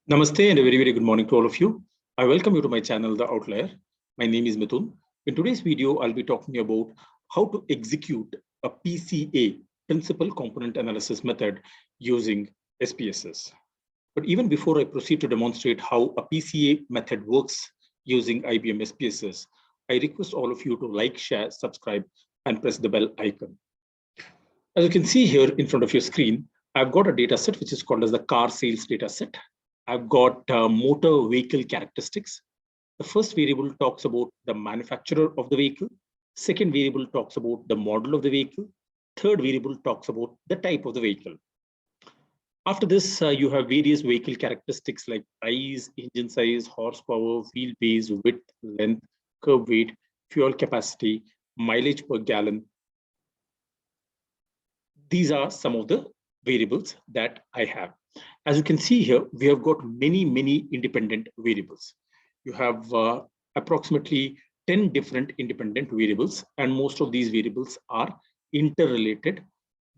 Namaste and a very good morning to all of you. I welcome you to my channel, The Outlier. My name is Mithun. In today's video, I'll be talking about how to execute a PCA, Principal Component Analysis method using SPSS. But even before I proceed to demonstrate how a PCA method works using IBM SPSS, I request all of you to like, share, subscribe, and press the bell icon. As you can see here in front of your screen, I've got a data set which is called as the car sales data set. I've got motor vehicle characteristics. The first variable talks about the manufacturer of the vehicle. Second variable talks about the model of the vehicle. Third variable talks about the type of the vehicle. After this, you have various vehicle characteristics like price, engine size, horsepower, wheelbase, width, length, curb weight, fuel capacity, mileage per gallon. These are some of the variables that I have. As you can see here, we have got many independent variables. You have approximately 10 different independent variables, and most of these variables are interrelated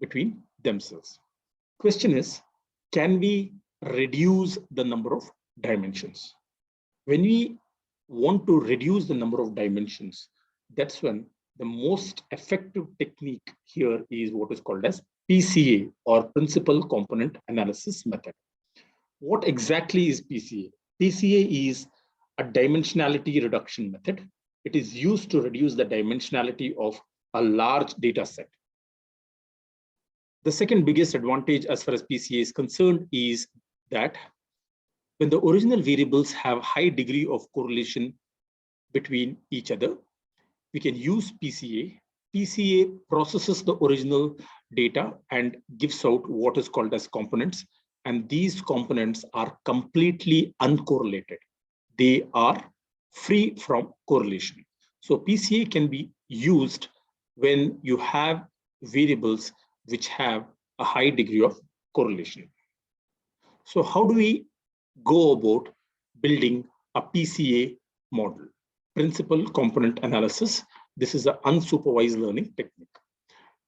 between themselves. Question is, can we reduce the number of dimensions? When we want to reduce the number of dimensions, that's when the most effective technique here is what is called as PCA, or Principal Component Analysis method. What exactly is PCA? PCA is a dimensionality reduction method. It is used to reduce the dimensionality of a large data set. The second biggest advantage as far as PCA is concerned is that when the original variables have high degree of correlation between each other, we can use PCA. PCA processes the original data and gives out what is called as components. And these components are completely uncorrelated. They are free from correlation. So PCA can be used when you have variables which have a high degree of correlation. So how do we go about building a PCA model? Principal Component Analysis. This is an unsupervised learning technique.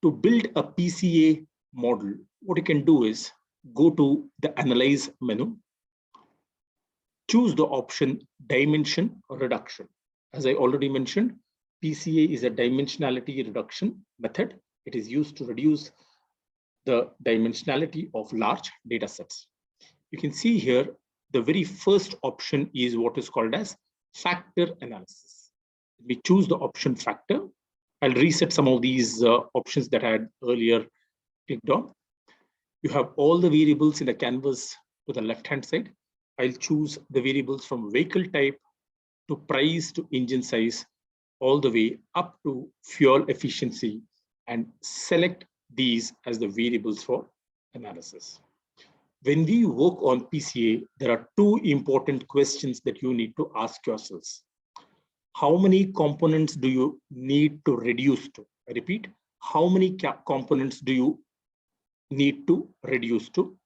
To build a PCA model, what you can do is go to the Analyze menu, choose the option Dimension Reduction. As I already mentioned, PCA is a dimensionality reduction method. It is used to reduce the dimensionality of large data sets. You can see here, the very first option is what is called as factor analysis. We choose the option factor. I'll reset some of these options that I had earlier clicked on. You have all the variables in the canvas to the left-hand side. I'll choose the variables from vehicle type to price to engine size, all the way up to fuel efficiency, and select these as the variables for analysis. When we work on PCA, there are two important questions that you need to ask yourselves. How many components do you need to reduce to? I repeat, how many components do you need to reduce to?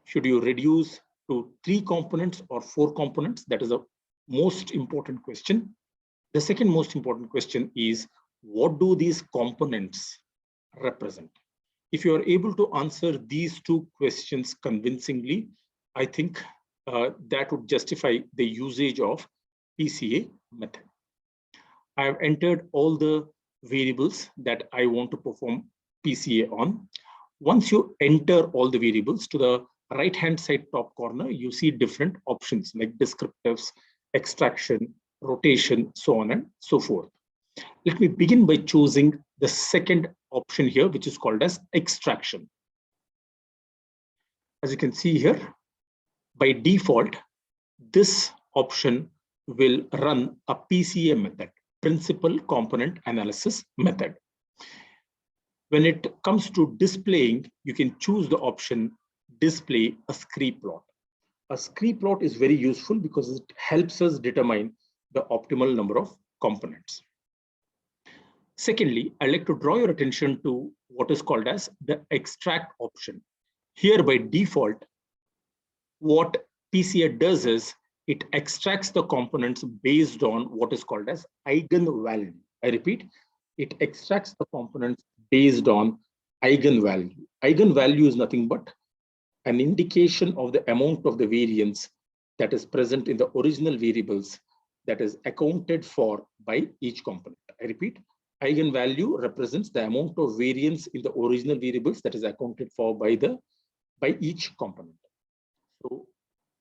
Should you reduce to 3 components or 4 components? That is the most important question. The second most important question is, what do these components represent? If you are able to answer these 2 questions convincingly, I think that would justify the usage of PCA method. I have entered all the variables that I want to perform PCA on. Once you enter all the variables, to the right-hand side top corner, you see different options like descriptives, extraction, rotation, so on and so forth. Let me begin by choosing the second option here, which is called as extraction. As you can see here, by default, this option will run a PCA method, Principal Component Analysis method. When it comes to displaying, you can choose the option Display a Scree Plot. A Scree Plot is very useful because it helps us determine the optimal number of components. Secondly, I'd like to draw your attention to what is called as the extract option. Here by default, what PCA does is it extracts the components based on what is called as eigenvalue. I repeat, it extracts the components based on eigenvalue. Eigenvalue is nothing but an indication of the amount of the variance that is present in the original variables that is accounted for by each component. I repeat, eigenvalue represents the amount of variance in the original variables that is accounted for by each component. So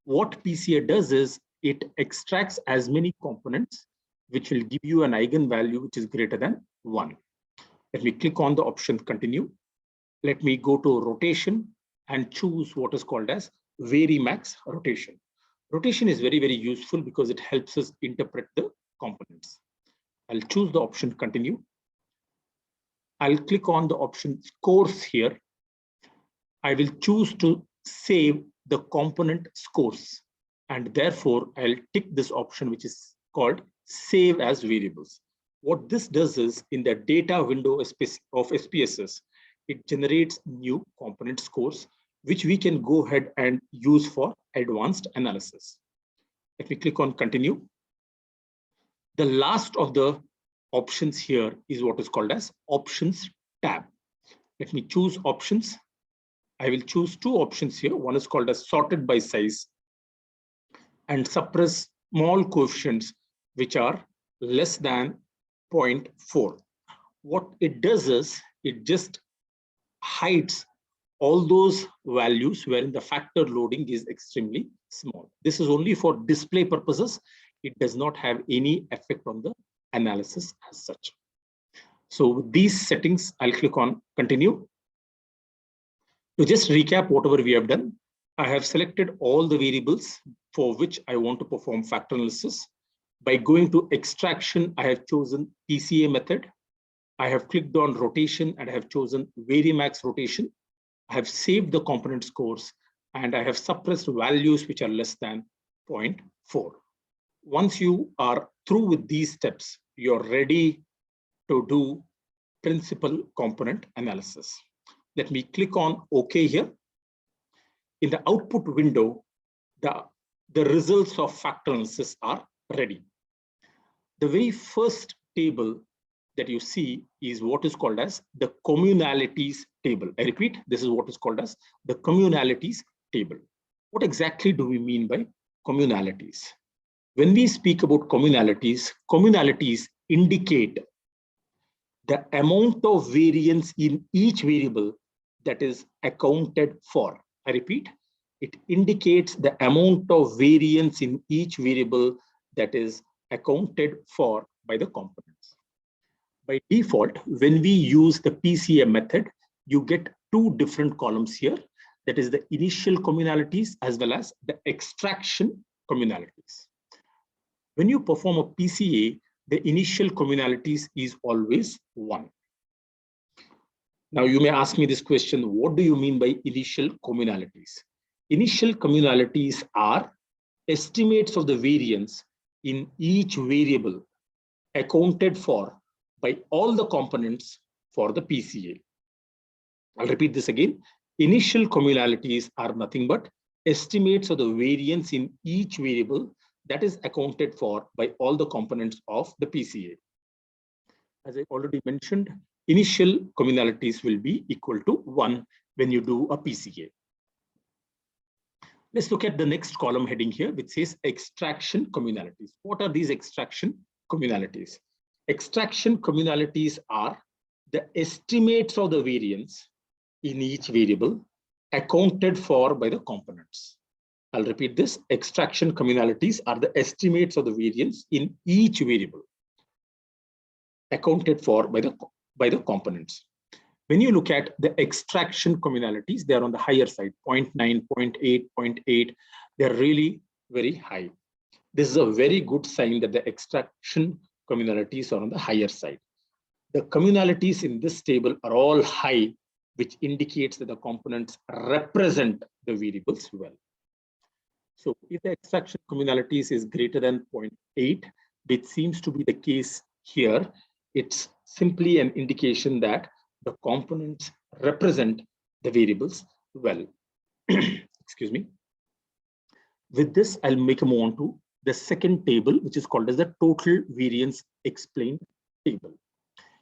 what PCA does is it extracts as many components which will give you an eigenvalue which is greater than 1. Let me click on the option continue. Let me go to rotation and choose what is called as Varimax rotation. Rotation is very, very useful because it helps us interpret the components. I'll choose the option continue. I'll click on the option scores here. I will choose to save the component scores, and therefore I'll tick this option which is called save as variables. What this does is in the data window of SPSS, it generates new component scores which we can go ahead and use for advanced analysis. Let me click on continue. The last of the options here is what is called as options tab. Let me choose options. I will choose two options here. One is called as sorted by size and suppress small coefficients which are less than 0.4. What it does is it just hides all those values wherein the factor loading is extremely small. This is only for display purposes. It does not have any effect on the analysis as such. So with these settings, I'll click on continue. To just recap whatever we have done, I have selected all the variables for which I want to perform factor analysis. By going to extraction, I have chosen PCA method. I have clicked on rotation and I have chosen Varimax rotation. I have saved the component scores and I have suppressed values which are less than 0.4. Once you are through with these steps, you're ready to do principal component analysis. Let me click on OK here. In the output window, the results of factor analysis are ready. The very first table that you see is what is called as the Communalities Table. I repeat, this is what is called as the Communalities Table. What exactly do we mean by communalities? When we speak about communalities, communalities indicate the amount of variance in each variable that is accounted for. I repeat, it indicates the amount of variance in each variable that is accounted for by the components. By default, when we use the PCA method, you get two different columns here. That is the initial communalities as well as the extraction communalities. When you perform a PCA, the initial communalities is always 1. Now you may ask me this question, what do you mean by initial communalities? Initial communalities are estimates of the variance in each variable accounted for by all the components for the PCA. I'll repeat this again. Initial communalities are nothing but estimates of the variance in each variable that is accounted for by all the components of the PCA. As I already mentioned, initial communalities will be equal to 1 when you do a PCA. Let's look at the next column heading here, which says extraction communalities. What are these extraction communalities? Extraction communalities are the estimates of the variance in each variable accounted for by the components. I'll repeat this. Extraction communalities are the estimates of the variance in each variable accounted for by the components. When you look at the extraction communalities, they are on the higher side, 0.9, 0.8, 0.8. They're really very high. This is a very good sign that the extraction communalities are on the higher side. The communalities in this table are all high, which indicates that the components represent the variables well. So if the extraction communalities is greater than 0.8, which seems to be the case here, it's simply an indication that the components represent the variables well. Excuse me. With this, I'll make a move on to the second table, which is called as the total variance explained table.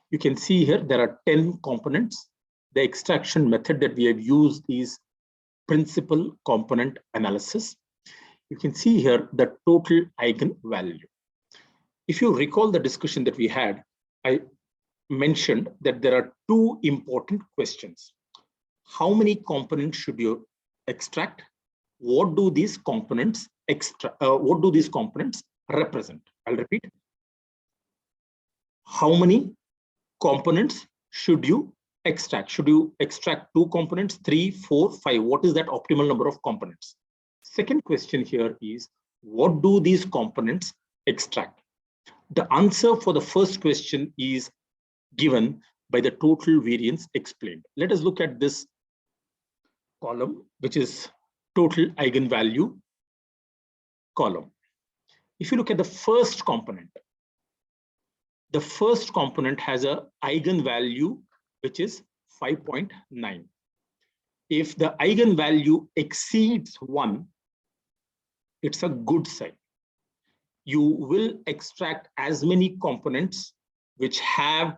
You can see here there are 10 components. The extraction method that we have used is principal component analysis. you can see here the total eigenvalue. If you recall the discussion that we had, I mentioned that there are two important questions. How many components should you extract? What do these components represent? I'll repeat. How many components should you extract? Should you extract 2 components, 3, 4, 5? What is that optimal number of components? Second question here is, what do these components extract? The answer for the first question is given by the total variance explained. Let us look at this column, which is total eigenvalue column. If you look at the first component has a eigenvalue which is 5.9. If the eigenvalue exceeds 1, it's a good sign. You will extract as many components which have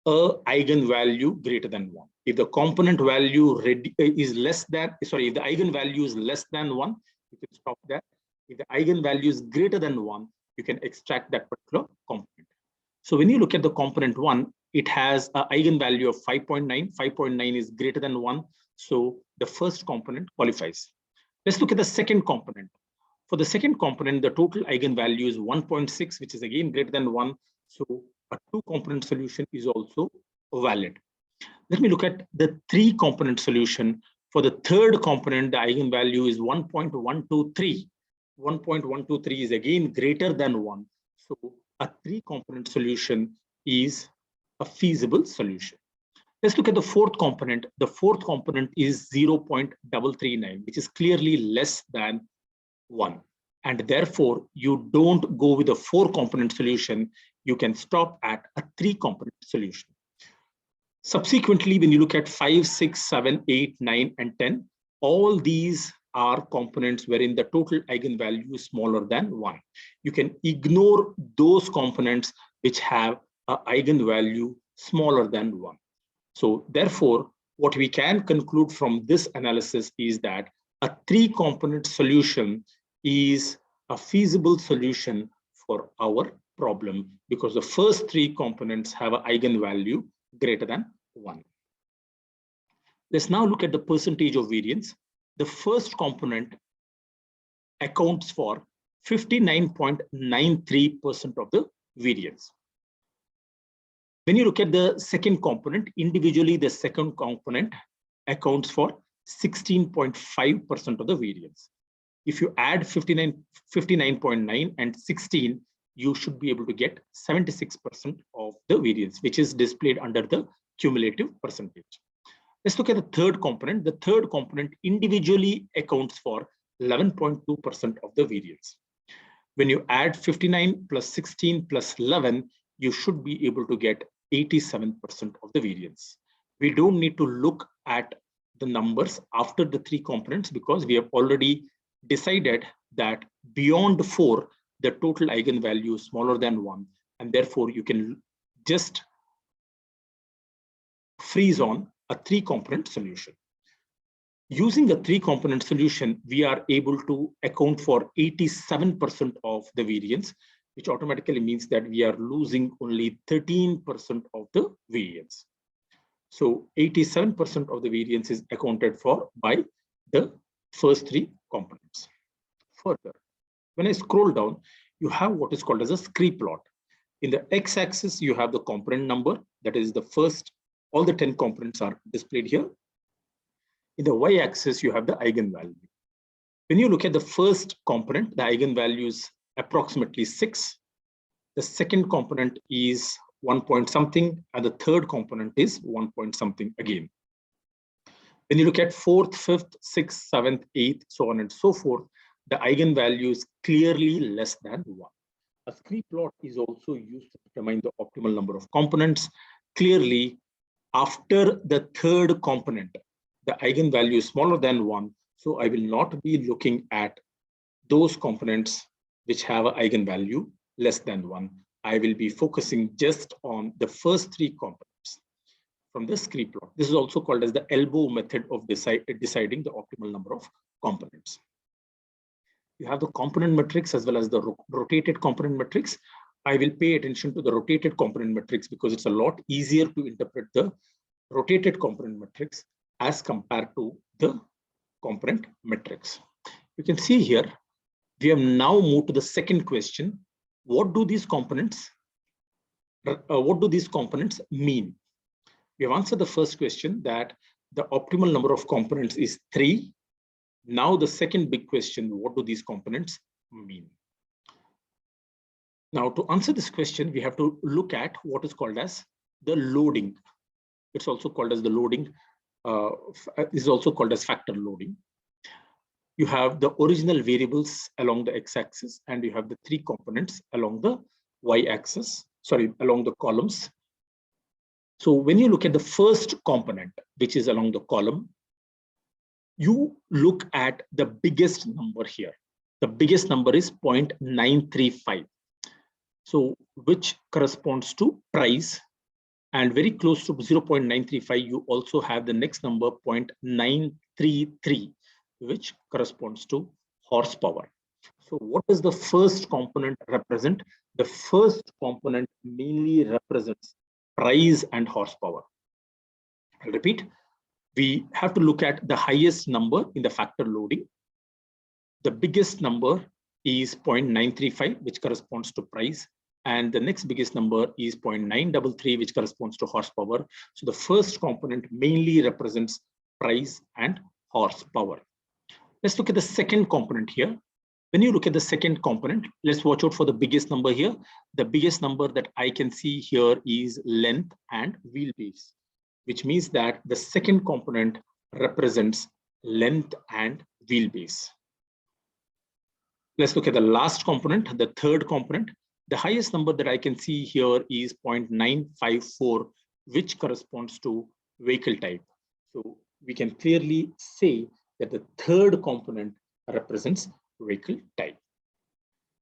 a eigenvalue greater than 1. If the component value is less than, sorry, if the eigenvalue is less than 1, you can stop there. If the eigenvalue is greater than 1, you can extract that particular component. So when you look at the component 1, it has an eigenvalue of 5.9. 5.9 is greater than 1. So the first component qualifies. Let's look at the second component. For the second component, the total eigenvalue is 1.6, which is again greater than 1. So a 2-component solution is also valid. Let me look at the 3-component solution. For the third component, the eigenvalue is 1.123. 1.123 is again greater than 1. So a 3-component solution is a feasible solution. Let's look at the fourth component. The fourth component is 0.339, which is clearly less than 1. And therefore, you don't go with a 4-component solution. You can stop at a 3-component solution. Subsequently, when you look at 5, 6, 7, 8, 9, and 10, all these are components wherein the total eigenvalue is smaller than 1. You can ignore those components which have an eigenvalue smaller than 1. So therefore, what we can conclude from this analysis is that a 3-component solution is a feasible solution for our problem because the first 3 components have an eigenvalue greater than 1. Let's now look at the percentage of variance. The first component accounts for 59.93% of the variance. When you look at the second component, individually, the second component accounts for 16.5% of the variance. If you add 59.9 and 16, you should be able to get 76% of the variance, which is displayed under the cumulative percentage. Let's look at the third component. The third component individually accounts for 11.2% of the variance. When you add 59 plus 16 plus 11, you should be able to get 87% of the variance. We don't need to look at the numbers after the 3 components because we have already decided that beyond 4, the total eigenvalue is smaller than 1, and therefore you can just freeze on a 3-component solution. Using the 3-component solution, we are able to account for 87% of the variance, which automatically means that we are losing only 13% of the variance. So 87% of the variance is accounted for by the first 3 components. Further, when I scroll down, you have what is called as a Scree plot. In the x-axis, you have the component number, that is the first, all the 10 components are displayed here. In the y-axis, you have the eigenvalue. When you look at the first component, the eigenvalue is approximately 6. The second component is 1 point something, and the third component is 1 point something again. When you look at 4th, 5th, 6th, 7th, 8th, so on and so forth, the eigenvalue is clearly less than 1. A Scree plot is also used to determine the optimal number of components. Clearly, after the third component, the eigenvalue is smaller than 1. So I will not be looking at those components which have an eigenvalue less than 1. I will be focusing just on the first 3 components from the Scree plot. This is also called as the elbow method of deciding the optimal number of components. You have the component matrix as well as the rotated component matrix. I will pay attention to the rotated component matrix because it's a lot easier to interpret the rotated component matrix as compared to the component matrix. You can see here, we have now moved to the second question. What do these components mean? We have answered the first question that the optimal number of components is 3. Now the second big question, what do these components mean? Now to answer this question, we have to look at what is called as the loading. It's also called as the loading, is also called as factor loading. You have the original variables along the x-axis, and you have the 3 components along the y-axis, along the columns. So when you look at the first component, which is along the column, you look at the biggest number here. The biggest number is 0.935. So which corresponds to price, and very close to 0.935, you also have the next number 0.933, which corresponds to horsepower. So what does the first component represent? The first component mainly represents price and horsepower. I'll repeat. We have to look at the highest number in the factor loading. The biggest number is 0.935, which corresponds to price. And the next biggest number is 0.933, which corresponds to horsepower. So the first component mainly represents price and horsepower. Let's look at the second component here. When you look at the second component, let's watch out for the biggest number here. The biggest number that I can see here is length and wheelbase, which means that the second component represents length and wheelbase. Let's look at the last component, the third component. The highest number that I can see here is 0.954, which corresponds to vehicle type. So we can clearly say that the third component represents vehicle type.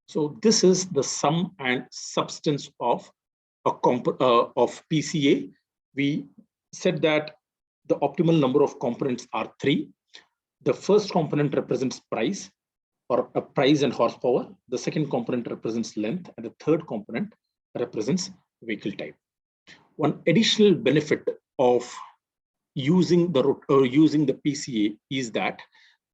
So this is the sum and substance of PCA. We said that the optimal number of components are 3. The first component represents price, or a price and horsepower. The second component represents length, and the third component represents vehicle type. One additional benefit of using the PCA is that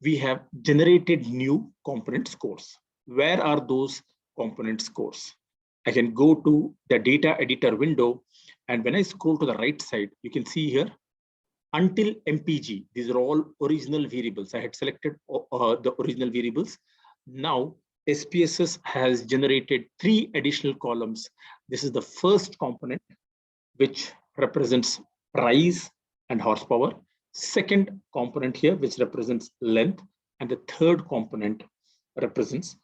we have generated new component scores. Where are those component scores? I can go to the data editor window, and when I scroll to the right side, you can see here, until MPG, these are all original variables. I had selected the original variables. Now SPSS has generated 3 additional columns. This is the first component, which represents price and horsepower. Second component here, which represents length, and the third component represents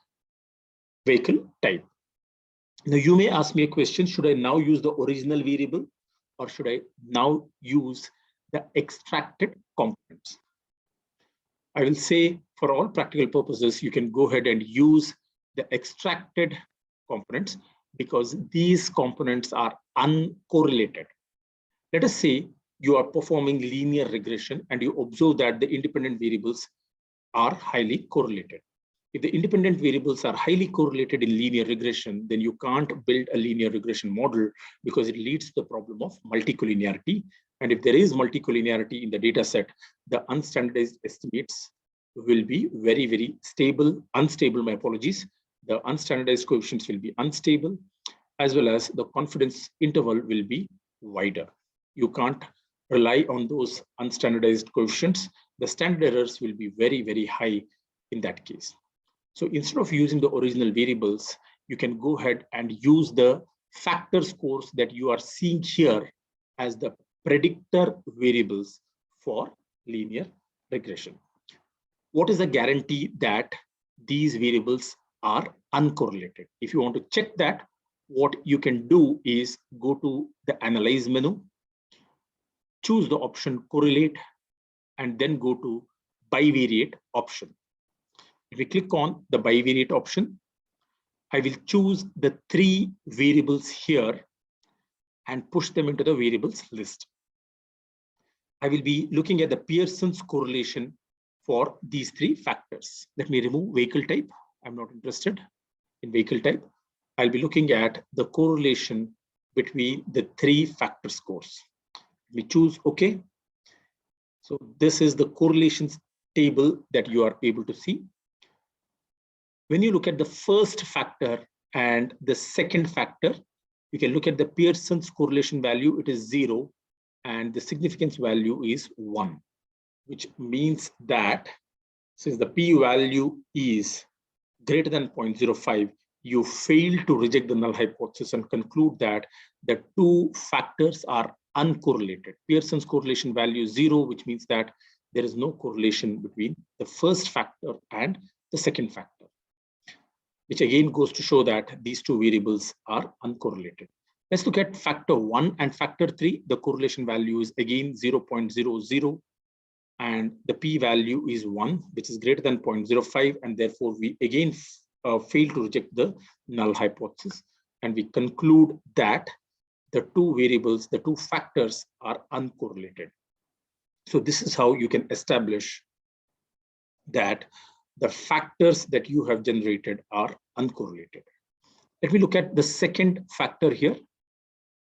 vehicle type. Now you may ask me a question, should I now use the original variable, or should I now use the extracted components? I will say for all practical purposes, you can go ahead and use the extracted components because these components are uncorrelated. Let us say you are performing linear regression and you observe that the independent variables are highly correlated. If the independent variables are highly correlated in linear regression, then you can't build a linear regression model because it leads to the problem of multicollinearity. And if there is multicollinearity in the data set, the unstandardized estimates will be very, very unstable, my apologies. The unstandardized coefficients will be unstable, as well as the confidence interval will be wider. You can't rely on those unstandardized coefficients. The standard errors will be very, very high in that case. So instead of using the original variables, you can go ahead and use the factor scores that you are seeing here as the predictor variables for linear regression. What is the guarantee that these variables are uncorrelated? If you want to check that, what you can do is go to the Analyze menu, choose the option Correlate, and then go to Bivariate option. If we click on the bivariate option, I will choose the 3 variables here and push them into the variables list. I will be looking at the Pearson's correlation for these 3 factors. Let me remove vehicle type. I'm not interested in vehicle type. I'll be looking at the correlation between the 3 factor scores. We choose OK. So this is the correlations table that you are able to see. When you look at the first factor and the second factor, you can look at the Pearson's correlation value. It is 0 and the significance value is 1, which means that since the p value is greater than 0.05, you fail to reject the null hypothesis and conclude that the 2 factors are uncorrelated. Pearson's correlation value is 0, which means that there is no correlation between the first factor and the second factor, which again goes to show that these 2 variables are uncorrelated. Let's look at factor 1 and factor 3. The correlation value is again 0.00 and the p value is 1, which is greater than 0.05, and therefore we again fail to reject the null hypothesis, and we conclude that the 2 variables, the 2 factors are uncorrelated. So this is how you can establish that the factors that you have generated are uncorrelated. Let me look at the second factor here.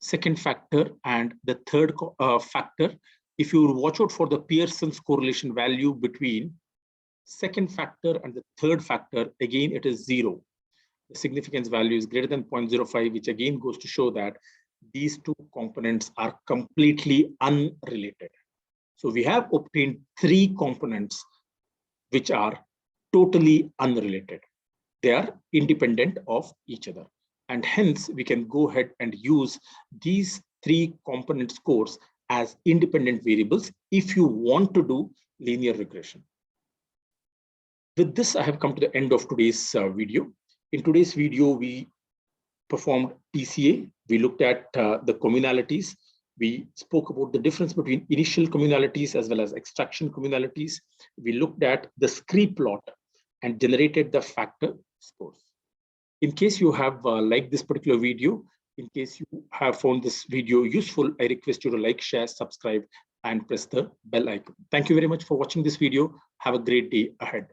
Second factor and the third factor. If you watch out for the Pearson's correlation value between second factor and the third factor, again, it is 0. The significance value is greater than 0.05, which again goes to show that these 2 components are completely unrelated. So we have obtained 3 components which are totally unrelated. They are independent of each other. And hence, we can go ahead and use these 3 component scores as independent variables if you want to do linear regression. With this, I have come to the end of today's video. In today's video, we performed TCA. We looked at the communalities. We spoke about the difference between initial communalities as well as extraction communalities. We looked at the Scree plot and generated the factor scores. In case you have liked this particular video, in case you have found this video useful, I request you to like, share, subscribe, and press the bell icon. Thank you very much for watching this video. Have a great day ahead.